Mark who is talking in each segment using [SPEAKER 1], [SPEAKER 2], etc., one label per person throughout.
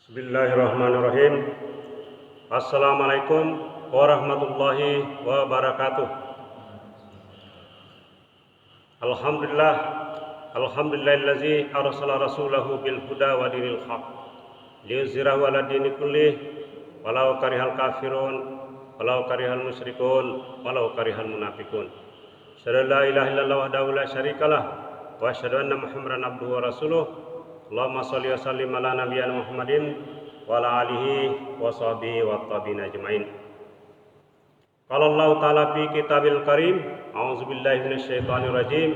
[SPEAKER 1] Bismillahirrahmanirrahim. Assalamualaikum warahmatullahi wabarakatuh. Alhamdulillah, alhamdulillahillazi arsala rasulahu bil huda wa dinil haq liyuzhirahu ala dini kullih walau karihal kafirun walau karihal musyrikun walau karihal munafiqun. Asyhadu an la ilaha illallah wahdahu la syarikalah wa asyhadu anna Muhammadan abduhu wa rasuluh. Allahumma sholli wa sallim ala nabiyyina Muhammadin wa ala alihi wa sahbihi wa tabi'in ajmain. Qala Allah ta'ala fi kitabil karim, a'udzu billahi minasyaitonir rajim.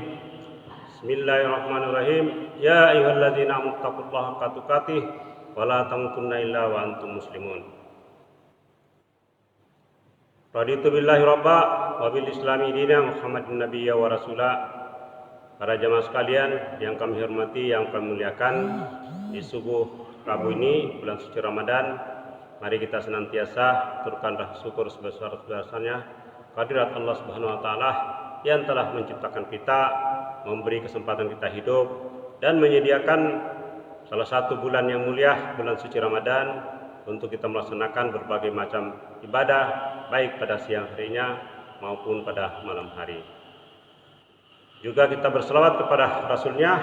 [SPEAKER 1] Bismillahirrahmanirrahim. Ya ayyuhalladzina amanu taqullaha haqqa tuqatih wa la tamutunna illa wa antum muslimun. Raditu billahi rabba wa bil islami dinan Muhammadin nabiyya wa rasula. Para jamaah sekalian yang kami hormati, yang kami muliakan, di subuh Rabu ini, bulan suci Ramadan, mari kita senantiasa aturkan syukur sebesar-besarnya kehadirat Allah Subhanahu wa taala yang telah menciptakan kita, memberi kesempatan kita hidup dan menyediakan salah satu bulan yang mulia, bulan suci Ramadan, untuk kita melaksanakan berbagai macam ibadah baik pada siang harinya maupun pada malam hari. Juga kita berselawat kepada Rasulnya,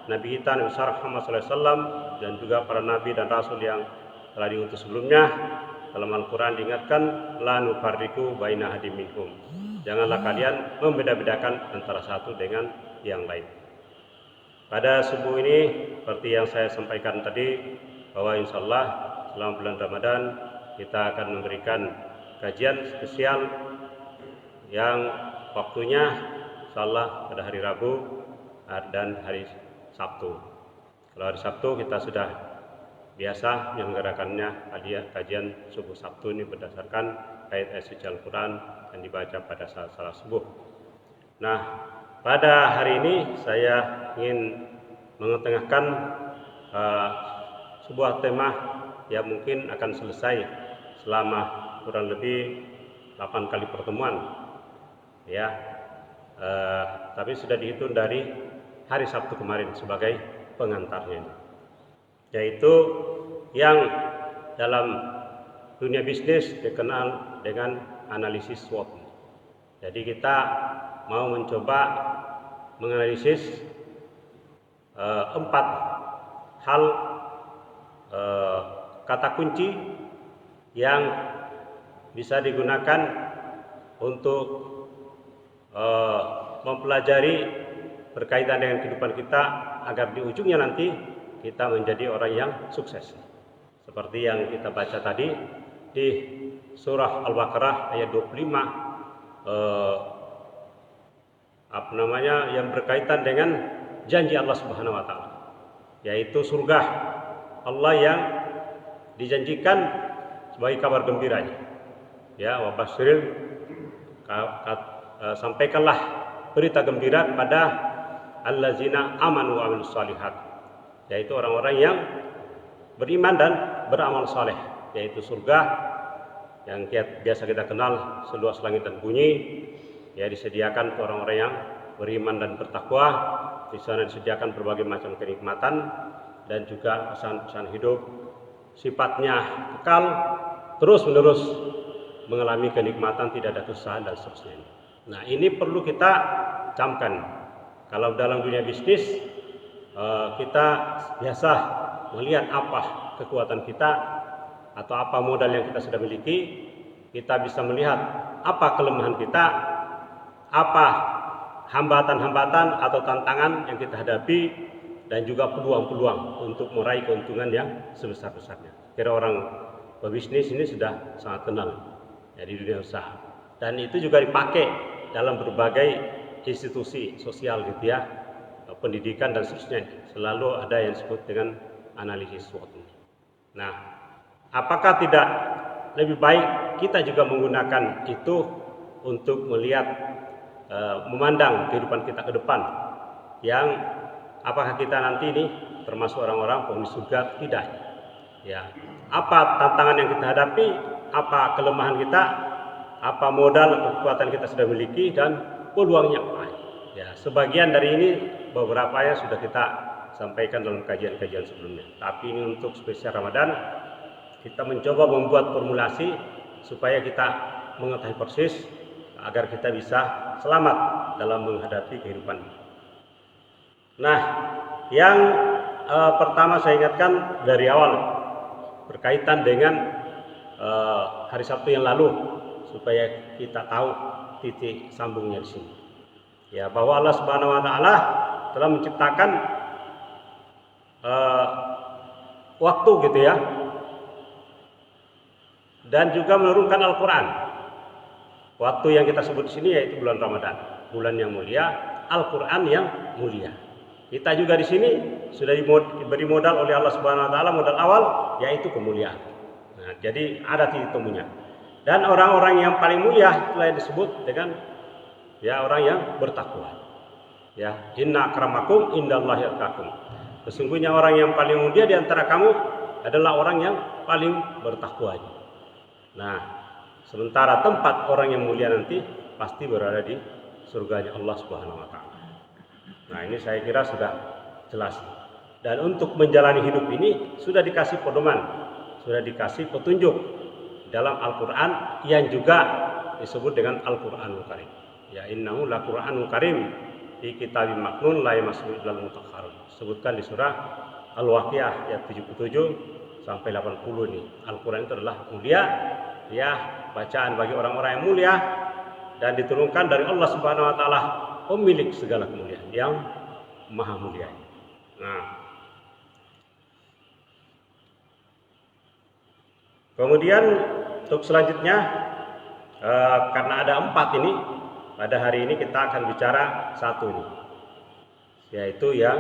[SPEAKER 1] Nabi kita Nabi Muhammad SAW, dan juga para Nabi dan Rasul yang telah diutus sebelumnya. Dalam Al-Quran diingatkan, la nufarriqu baina ahadin minhum. Janganlah kalian membeda-bedakan antara satu dengan yang lain. Pada subuh ini, seperti yang saya sampaikan tadi, bahwa insya Allah selama bulan Ramadan kita akan memberikan kajian spesial yang waktunya insyaallah pada hari Rabu dan hari Sabtu. Kalau hari Sabtu kita sudah biasa menyelenggarakannya kajian subuh Sabtu ini berdasarkan ayat-ayat suci Al-Quran yang dibaca pada salat subuh. Nah, pada hari ini saya ingin mengetengahkan sebuah tema yang mungkin akan selesai selama kurang lebih 8 kali pertemuan, ya. Tapi sudah dihitung dari hari Sabtu kemarin sebagai pengantarnya, yaitu yang dalam dunia bisnis dikenal dengan analisis SWOT. Jadi kita mau mencoba menganalisis 4 hal kata kunci yang bisa digunakan untuk mempelajari berkaitan dengan kehidupan kita agar di ujungnya nanti kita menjadi orang yang sukses. Seperti yang kita baca tadi di surah Al-Baqarah ayat 25 yang berkaitan dengan janji Allah Subhanahu wa taala, yaitu surga Allah yang dijanjikan sebagai kabar gembiranya. Ya, wa basyiril, sampaikanlah berita gembira kepada allazina amanu wa amilus shalihat, yaitu orang-orang yang beriman dan beramal saleh, yaitu surga yang biasa kita kenal seluas langit dan bumi, ya, disediakan untuk orang-orang yang beriman dan bertakwa. Di sana disediakan berbagai macam kenikmatan dan juga pesan-pesan hidup, sifatnya kekal, terus-menerus mengalami kenikmatan, tidak ada kesusahan dan seterusnya. Nah, ini perlu kita camkan. Kalau dalam dunia bisnis kita biasa melihat apa kekuatan kita atau apa modal yang kita sudah miliki, kita bisa melihat apa kelemahan kita, apa hambatan-hambatan atau tantangan yang kita hadapi, dan juga peluang-peluang untuk meraih keuntungan yang sebesar-besarnya. Kira orang pebisnis ini sudah sangat kenal ya di dunia usaha, dan itu juga dipakai dalam berbagai institusi sosial gitu ya, pendidikan dan seterusnya. Selalu ada yang disebut dengan analisis SWOT. Nah, apakah tidak lebih baik kita juga menggunakan itu untuk melihat, memandang kehidupan kita ke depan, yang apakah kita nanti ini termasuk orang-orang penghuni surga, tidak? Ya, apa tantangan yang kita hadapi, apa kelemahan kita, apa modal kekuatan kita sudah miliki, dan peluangnya apa. Ya, sebagian dari ini beberapa ya sudah kita sampaikan dalam kajian-kajian sebelumnya. Tapi ini untuk spesial Ramadan, kita mencoba membuat formulasi supaya kita mengetahui persis agar kita bisa selamat dalam menghadapi kehidupan. Nah, yang pertama saya ingatkan dari awal berkaitan dengan hari Sabtu yang lalu supaya kita tahu titik sambungnya di sini. Ya, bahwa Allah Subhanahu wa taala telah menciptakan waktu gitu ya. Dan juga menurunkan Al-Qur'an. Waktu yang kita sebut di sini yaitu bulan Ramadan, bulan yang mulia, Al-Qur'an yang mulia. Kita juga di sini sudah diberi modal oleh Allah Subhanahu wa taala, modal awal yaitu kemuliaan. Nah, jadi ada titik temunya. Dan orang-orang yang paling mulia telah disebut dengan ya orang yang bertakwa. Ya, inna akramakum indallahi atqakum. Sesungguhnya orang yang paling mulia di antara kamu adalah orang yang paling bertakwa. Nah, sementara tempat orang yang mulia nanti pasti berada di surganya Allah Subhanahu wa taala. Nah, ini saya kira sudah jelas. Dan untuk menjalani hidup ini sudah dikasih pedoman, sudah dikasih petunjuk dalam Al-Qur'an yang juga disebut dengan Al-Qur'anul Karim. Ya, innahu laqur'anul karim fi kitabim maknun la yamassuhu illal mutahharun. Sebutkan di surah Al-Waqiah ayat 77 sampai 80 ini. Al-Qur'an itu adalah mulia, ya, bacaan bagi orang-orang yang mulia dan diturunkan dari Allah Subhanahu wa taala, pemilik segala kemuliaan, yang maha mulia. Nah, kemudian untuk selanjutnya karena ada 4 ini, pada hari ini kita akan bicara satu ini, yaitu yang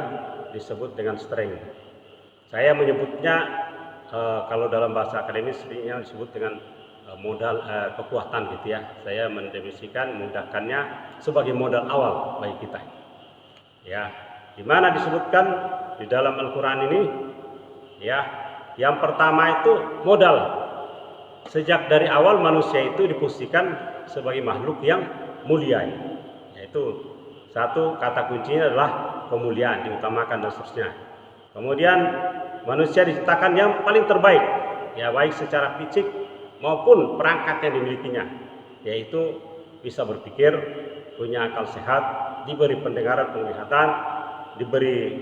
[SPEAKER 1] disebut dengan strength. Saya menyebutnya kalau dalam bahasa akademis seringnya disebut dengan modal kekuatan gitu ya. Saya mendefinisikan memudahkannya sebagai modal awal bagi kita. Ya, di mana disebutkan di dalam Al-Qur'an ini ya, yang pertama itu modal. Sejak dari awal manusia itu diposisikan sebagai makhluk yang mulia. Yaitu satu kata kuncinya adalah kemuliaan, diutamakan dan seterusnya. Kemudian manusia diciptakan yang paling terbaik, ya, baik secara fisik maupun perangkat yang dimilikinya, yaitu bisa berpikir, punya akal sehat, diberi pendengaran, penglihatan, diberi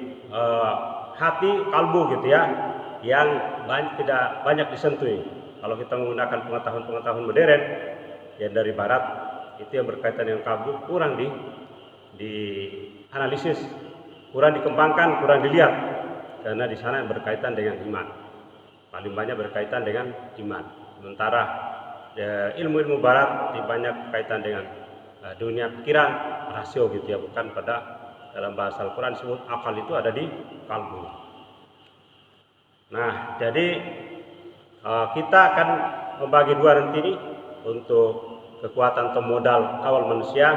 [SPEAKER 1] hati, kalbu gitu ya, yang tidak banyak disentuh. Kalau kita menggunakan pengetahuan modern yang dari barat, itu yang berkaitan dengan kalbu kurang dianalisis, kurang dikembangkan, kurang dilihat, karena di sana berkaitan dengan iman, paling banyak berkaitan dengan iman. Sementara ilmu-ilmu barat banyak kaitan dengan dunia pikiran, rasio gitu ya, bukan pada dalam bahasa Al-Quran disebut akal itu ada di kalbu. Nah, jadi kita akan membagi dua nanti ini untuk kekuatan atau modal awal manusia.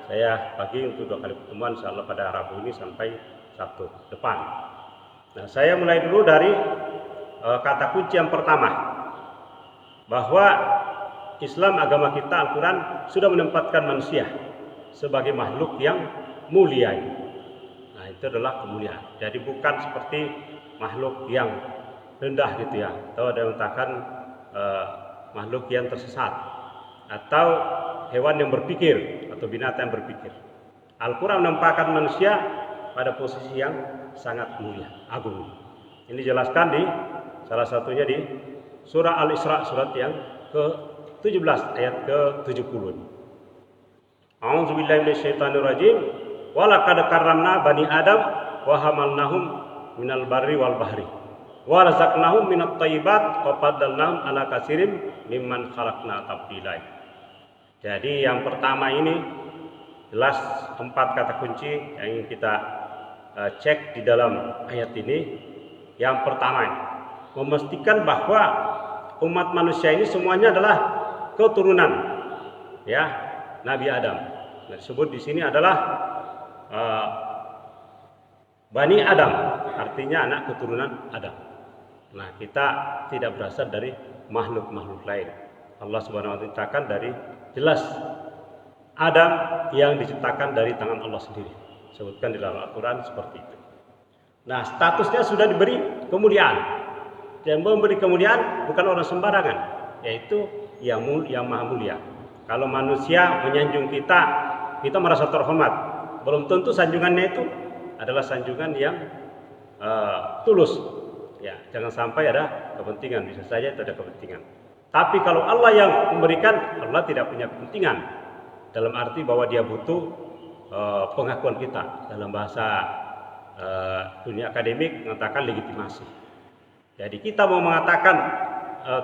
[SPEAKER 1] Saya bagi untuk 2 kali pertemuan, insyaallah pada Rabu ini sampai Sabtu depan. Nah, saya mulai dulu dari kata kunci yang pertama, bahwa Islam, agama kita, Al-Quran sudah menempatkan manusia sebagai makhluk yang mulia. Nah, itu adalah kemuliaan. Jadi bukan seperti makhluk yang rendah gitu ya, atau ada yang mengatakan makhluk yang tersesat, atau hewan yang berpikir, atau binatang yang berpikir. Al-Quran menempatkan manusia pada posisi yang sangat mulia, agung. Ini dijelaskan di salah satunya di surah Al-Isra, surat yang ke-17 ayat ke-70. A'udzubillahi minasyaitonirrajim. Wa laqad karramna bani Adam wa hamalnahum minal barri wal bahri wa razaqnahum minat thayyibat wa faddalnahum ala katsirin mimman khalaqna tafdila. Jadi yang pertama ini jelas 4 kata kunci yang ingin kita cek di dalam ayat ini. Yang pertama, memastikan bahwa umat manusia ini semuanya adalah keturunan ya Nabi Adam. Nah, disebut di sini adalah Bani Adam, artinya anak keturunan Adam. Nah, kita tidak berasal dari makhluk-makhluk lain. Allah Subhanahu wa taala ciptakan dari jelas Adam yang diciptakan dari tangan Allah sendiri. Sebutkan di dalam Al-Quran seperti itu. Nah, statusnya sudah diberi kemuliaan. Dan memberi kemuliaan bukan orang sembarangan, yaitu yang maha mulia. Kalau manusia menyanjung kita, kita merasa terhormat. Belum tentu sanjungannya itu adalah sanjungan yang tulus. Ya, jangan sampai ada kepentingan, bisa saja itu ada kepentingan. Tapi kalau Allah yang memberikan, Allah tidak punya kepentingan. Dalam arti bahwa dia butuh pengakuan kita. Dalam bahasa dunia akademik mengatakan legitimasi. Jadi kita mau mengatakan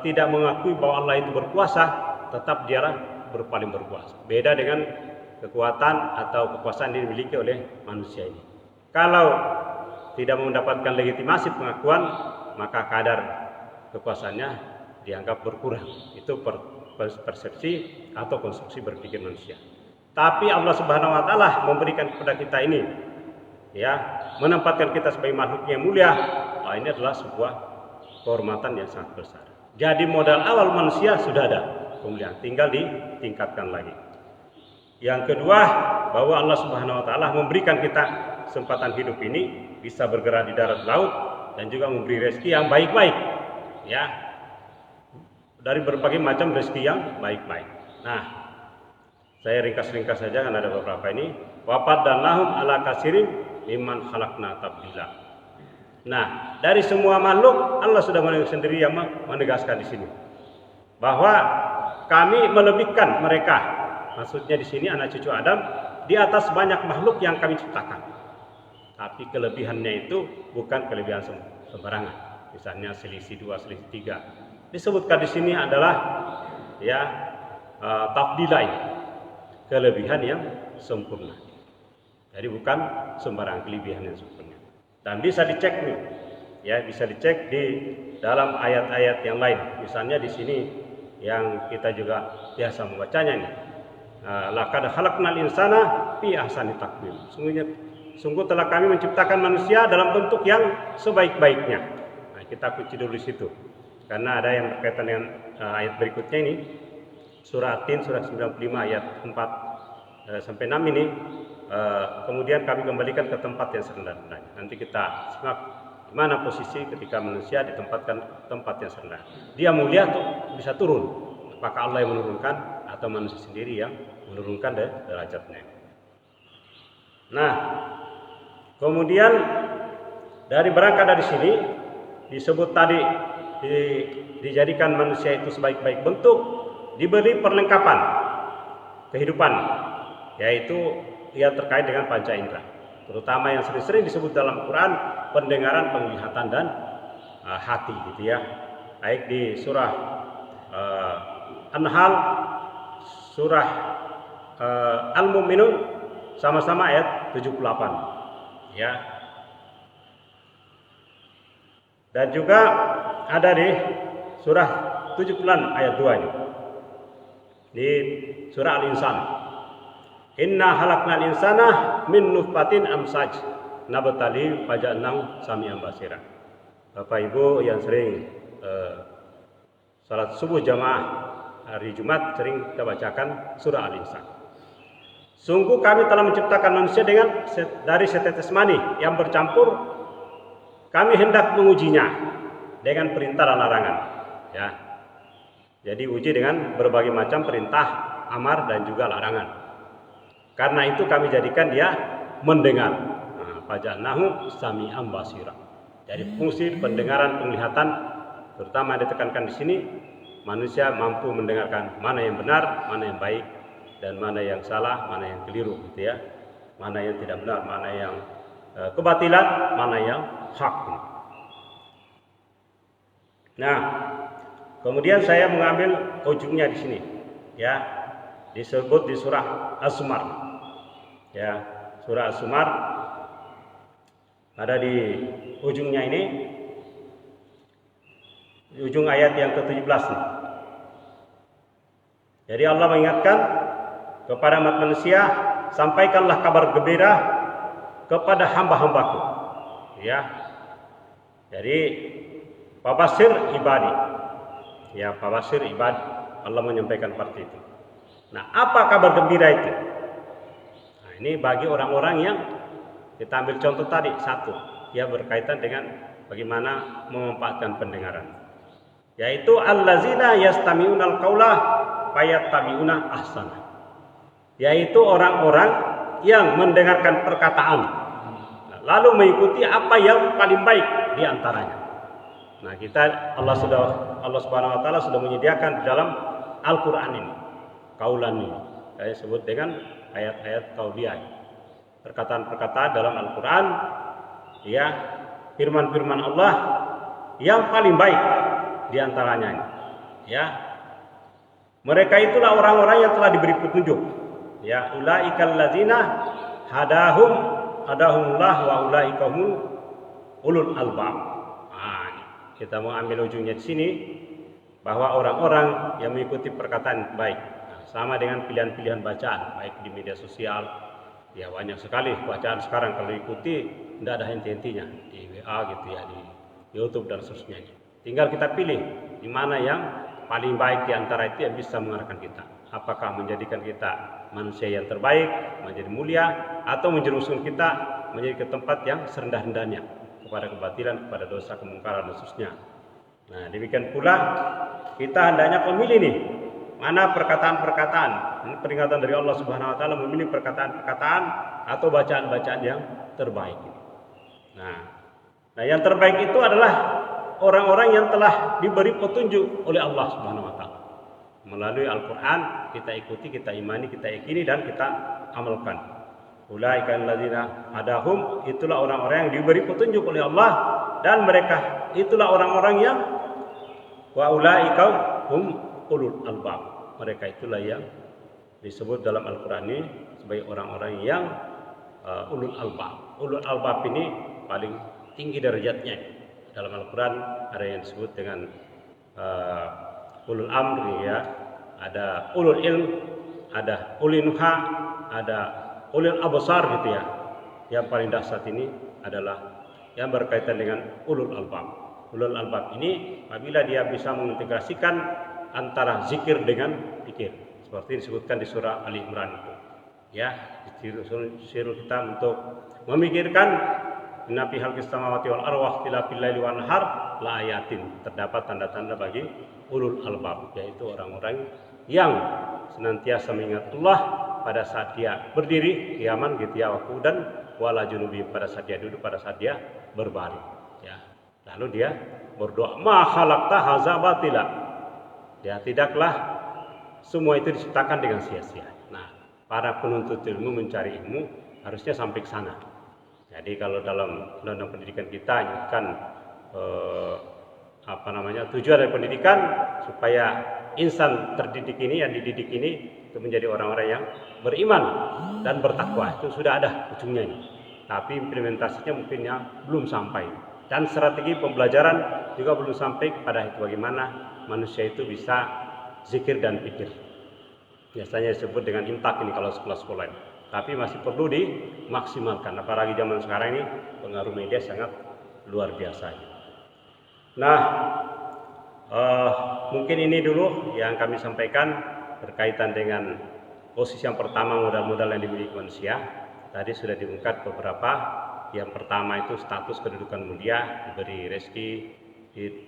[SPEAKER 1] tidak mengakui bahwa Allah itu berkuasa, tetap dialah berpaling berkuasa. Beda dengan kekuatan atau kekuasaan yang dimiliki oleh manusia ini. Kalau tidak mendapatkan legitimasi pengakuan, maka kadar kekuasaannya dianggap berkurang. Itu persepsi atau konstruksi berpikir manusia. Tapi Allah Subhanahu wa taala memberikan kepada kita ini, ya, menempatkan kita sebagai makhluk yang mulia. Ini adalah sebuah kehormatan yang sangat besar. Jadi modal awal manusia sudah ada kemuliaan, tinggal ditingkatkan lagi. Yang kedua, bahwa Allah Subhanahu wa taala memberikan kita kesempatan hidup ini bisa bergerak di darat laut dan juga memberi rezeki yang baik-baik, ya, dari berbagai macam rezeki yang baik-baik. Nah, saya ringkas-ringkas saja kan ada beberapa ini. Wafat dan lahum ala kasirin iman khalaqna tabdila. Nah, dari semua makhluk Allah sudah sendiri yang menegaskan di sini bahwa kami melebihkan mereka. Maksudnya di sini anak cucu Adam di atas banyak makhluk yang kami ciptakan. Tapi kelebihannya itu bukan kelebihan sembarangan. Misalnya selisih 2, selisih 3. Disebutkan di sini adalah ya tafdilai, kelebihan yang sempurna. Jadi bukan sembarang kelebihan yang sempurna. Dan bisa dicek nih, ya bisa dicek di dalam ayat-ayat yang lain. Misalnya di sini yang kita juga biasa membacanya nih. Laqad khalaqnal insana fi ahsani taqwim. Sungguh telah kami menciptakan manusia dalam bentuk yang sebaik-baiknya. Nah, kita kunci dulu di situ. Karena ada yang berkaitan dengan ayat berikutnya ini. Surah At-Tin surah 95 ayat 4 sampai 6 ini. Kemudian kami kembalikan ke tempat yang serendah-rendahnya. Nanti kita simak di mana posisi ketika manusia ditempatkan tempat yang serendah. Dia mulia atau bisa turun. Apakah Allah yang menurunkan atau manusia sendiri yang menurunkan derajatnya. Nah, kemudian dari berangkat dari sini disebut tadi dijadikan manusia itu sebaik-baik bentuk, diberi perlengkapan kehidupan, yaitu ia terkait dengan panca indera, terutama yang sering-sering disebut dalam Quran pendengaran, penglihatan dan hati, gitu ya. Baik di surah An-Nahl, surah Al-Mu'minun sama-sama ayat 78, ya. Dan juga ada di surah 79 ayat 2 ini. Di surah Al-Insan. Inna halaknal insana min nutfatin amsaj nabtali faja'alnahu sami'an basira. Bapak Ibu yang sering salat subuh jamaah hari Jumat sering kita bacakan surah Al-Insan. Sungguh kami telah menciptakan manusia dari setetes mani yang bercampur. Kami hendak mengujinya dengan perintah dan larangan, ya. Jadi uji dengan berbagai macam perintah, amar dan juga larangan. Karena itu kami jadikan dia mendengar. Faja'alnahu sami'an basira. Jadi fungsi pendengaran, penglihatan, terutama ditekankan di sini, manusia mampu mendengarkan mana yang benar, mana yang baik, dan mana yang salah, mana yang keliru, gitu ya. Mana yang tidak benar, mana yang kebatilan, mana yang hak. Nah, kemudian saya mengambil ujungnya di sini, ya, disebut di surah As-Zumar. Ya, surah As-Zumar ada di ujungnya ini, di ujung ayat yang ke-17 nih. Jadi Allah mengingatkan kepada umat manusia, sampaikanlah kabar gembira kepada hamba-hambaku, ya. Jadi fabashir ibadi, ya, fabashir ibadi, Allah menyampaikan seperti itu. Nah, apa kabar gembira itu? Ini bagi orang-orang yang kita ambil contoh tadi, satu, ya berkaitan dengan bagaimana memanfaatkan pendengaran. Yaitu allazina yastami'unal qaula fayattabi'una ahsana. Yaitu orang-orang yang mendengarkan perkataan lalu mengikuti apa yang paling baik di antaranya. Nah, Allah Subhanahu wa taala sudah menyediakan di dalam Al-Qur'an ini kaulan ini. Saya sebut dengan ayat-ayat qauliyah. Perkataan-perkataan dalam Al-Qur'an ya, firman-firman Allah yang paling baik di antaranya. Ya. Mereka itulah orang-orang yang telah diberi petunjuk. Ya, ulaikal ladzina hadahumullah wa ulaika ulul albab. Nah, kita mau ambil ujungnya di sini bahwa orang-orang yang mengikuti perkataan baik. Nah, sama dengan pilihan-pilihan bacaan baik di media sosial. Ya, banyak sekali bacaan sekarang kalau diikuti tidak ada henti-hentinya di WA gitu ya, di YouTube dan seterusnya. Tinggal kita pilih di mana yang paling baik di antara itu yang bisa mengarahkan kita. Apakah menjadikan kita manusia yang terbaik, menjadi mulia, atau menjerumuskan kita menjadi ke tempat yang serendah-rendahnya kepada kebatilan, kepada dosa, kemungkaran dan seterusnya. Nah, demikian pula kita hendaknya memilih nih mana perkataan-perkataan. Ini peringatan dari Allah Subhanahu wa taala, memilih perkataan-perkataan atau bacaan-bacaan yang terbaik. Nah, yang terbaik itu adalah orang-orang yang telah diberi petunjuk oleh Allah Subhanahu wa taala. Melalui Al-Qur'an kita ikuti, kita imani, kita yakini dan kita amalkan. Ulaikal ladzina hadahum, itulah orang-orang yang diberi petunjuk oleh Allah dan mereka itulah orang-orang yang wa ulaika hum ulul albab. Mereka itulah yang disebut dalam Al-Qur'an ini sebagai orang-orang yang ulul albab. Ulul albab ini paling tinggi derajatnya. Dalam Al-Quran ada yang disebut dengan ulul amri ya, ada ulul ilm, ada ulul nuha, ada ulul absar gitu ya. Yang paling dahsyat ini adalah yang berkaitan dengan ulul albab. Ulul albab ini apabila dia bisa mengintegrasikan antara zikir dengan pikir, seperti disebutkan di surah Ali Imran itu. Ya, disuruh kita untuk memikirkan inna fi khalqis samawati wal ardi wa ikhtilafil laili wan nahar la ayatin. Terdapat tanda-tanda bagi ulul albab, yaitu orang-orang yang senantiasa mengingat Allah pada saat dia berdiri, qiyaman gitu ya, waktu dan wala junubi pada saat dia duduk, pada saat dia berbaring ya. Lalu dia berdoa, ma khalaqta hadza batila. Ya, tidaklah semua itu diciptakan dengan sia-sia. Nah, para penuntut ilmu mencari ilmu harusnya sampai ke sana. Jadi kalau dalam undang-undang pendidikan kita kan tujuan dari pendidikan supaya insan terdidik ini, yang dididik ini itu menjadi orang-orang yang beriman dan bertakwa. Itu sudah ada ujungnya ini. Tapi implementasinya mungkin belum sampai. Dan strategi pembelajaran juga belum sampai kepada itu bagaimana manusia itu bisa zikir dan pikir. Biasanya disebut dengan imtak ini kalau sekolah-sekolah ini. Tapi masih perlu dimaksimalkan. Apalagi zaman sekarang ini pengaruh media sangat luar biasa. Nah, mungkin ini dulu yang kami sampaikan berkaitan dengan posisi yang pertama, modal-modal yang dimiliki manusia. Tadi sudah diungkap beberapa. Yang pertama itu status kedudukan mulia, diberi rezeki,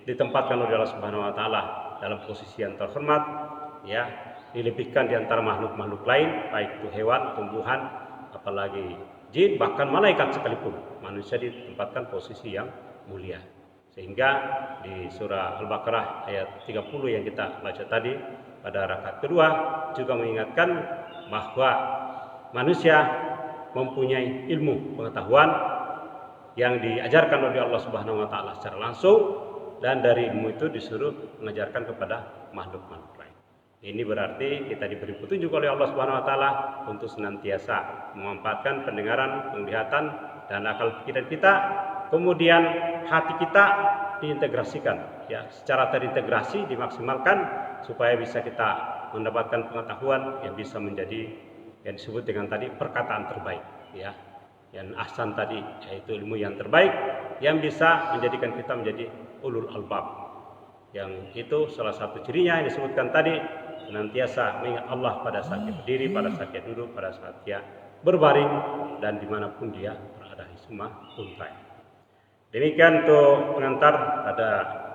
[SPEAKER 1] ditempatkan oleh Allah Subhanahu wa taala dalam posisi yang terhormat, ya. Dilebihkan di antara makhluk-makhluk lain, baik itu hewan, tumbuhan, apalagi jin, bahkan malaikat sekalipun. Manusia ditempatkan posisi yang mulia. Sehingga di surah Al-Baqarah ayat 30 yang kita baca tadi pada rakaat kedua juga mengingatkan bahwa manusia mempunyai ilmu pengetahuan yang diajarkan oleh Allah Subhanahu wa taala secara langsung, dan dari ilmu itu disuruh mengajarkan kepada makhluk-makhluk lain. Ini berarti kita diberi petunjuk oleh Allah Subhanahu wa taala untuk senantiasa memanfaatkan pendengaran, penglihatan dan akal pikiran kita, kemudian hati kita diintegrasikan ya, secara terintegrasi dimaksimalkan supaya bisa kita mendapatkan pengetahuan yang bisa menjadi yang disebut dengan tadi perkataan terbaik ya. Yang ahsan tadi yaitu ilmu yang terbaik yang bisa menjadikan kita menjadi ulul albab. Yang itu salah satu cirinya yang disebutkan tadi, senantiasa mengingat Allah pada saat dia berdiri, pada saat dia duduk, pada saat dia berbaring, dan dimanapun dia berada di semua untai. Demikian untuk pengantar pada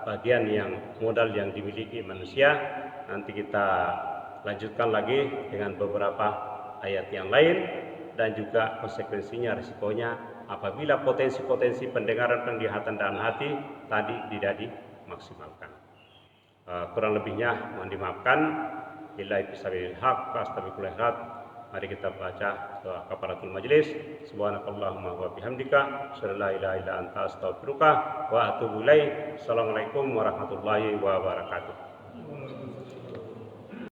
[SPEAKER 1] bagian yang modal yang dimiliki manusia. Nanti kita lanjutkan lagi dengan beberapa ayat yang lain dan juga konsekuensinya, risikonya apabila potensi-potensi pendengaran, penglihatan dan hati tadi tidak dimaksimalkan. Kurang lebihnya mohon dimaafkan. Billahi fisabilil haq, astagfirullahal haq. Mari kita baca doa kafaratul majlis. Subhanakallahumma wa bihamdika, asyhadu an la ilaha illa anta, astaghfiruka wa atubu ilaik. Assalamualaikum warahmatullahi wabarakatuh.